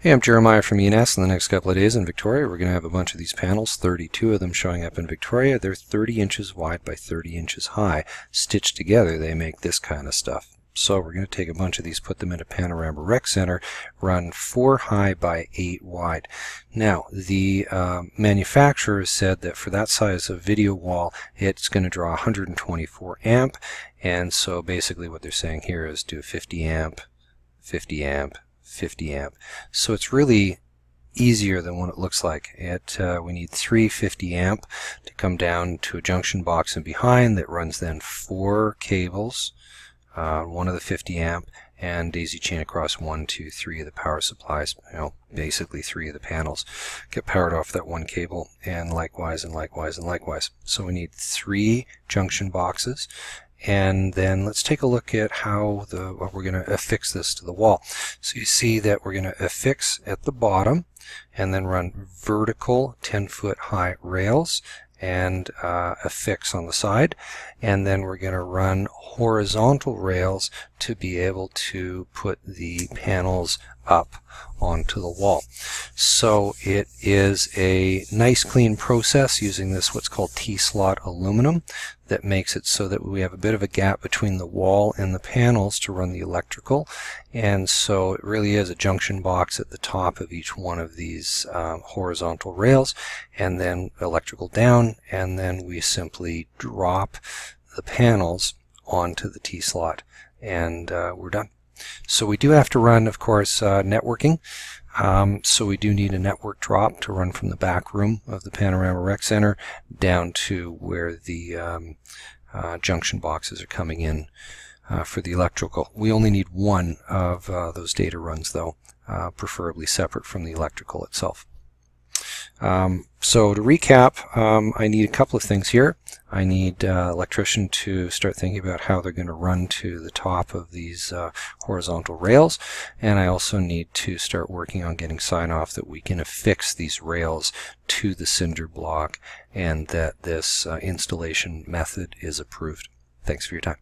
Hey, I'm Jeremiah from ENS. In the next couple of days in Victoria, we're going to have a bunch of these panels, 32 of them showing up in Victoria. They're 30 inches wide by 30 inches high. Stitched together, they make this kind of stuff. So we're going to take a bunch of these, put them in a Panorama Rec Center, run 4 high by 8 wide. Now, the manufacturer said that for that size of video wall, it's going to draw 124 amp. And so basically what they're saying here is do 50 amp, 50 amp, 50 amp. So it's really easier than what it looks like. We need 3 50 amp to come down to a junction box and behind that runs then 4 cables, one of the 50 amp, and daisy chain across 1, 2, 3 of the power supplies. Basically 3 of the panels get powered off that one cable, and likewise and likewise and likewise. So we need 3 junction boxes. And then let's take a look at how we're going to affix this to the wall. So you see that we're going to affix at the bottom and then run vertical 10-foot high rails and affix on the side, and then we're going to run horizontal rails to be able to put the panels up onto the wall. So it is a nice clean process using this what's called T-slot aluminum that makes it so that we have a bit of a gap between the wall and the panels to run the electrical, and so it really is a junction box at the top of each one of these horizontal rails, and then electrical down, and then we simply drop the panels onto the T-slot, and we're done. So we do have to run, of course, networking. So we do need a network drop to run from the back room of the Panorama Rec Center down to where the junction boxes are coming in for the electrical. We only need one of those data runs, though, preferably separate from the electrical itself. So to recap, I need a couple of things here. I need electrician to start thinking about how they're going to run to the top of these horizontal rails, and I also need to start working on getting sign-off that we can affix these rails to the cinder block and that this installation method is approved. Thanks for your time.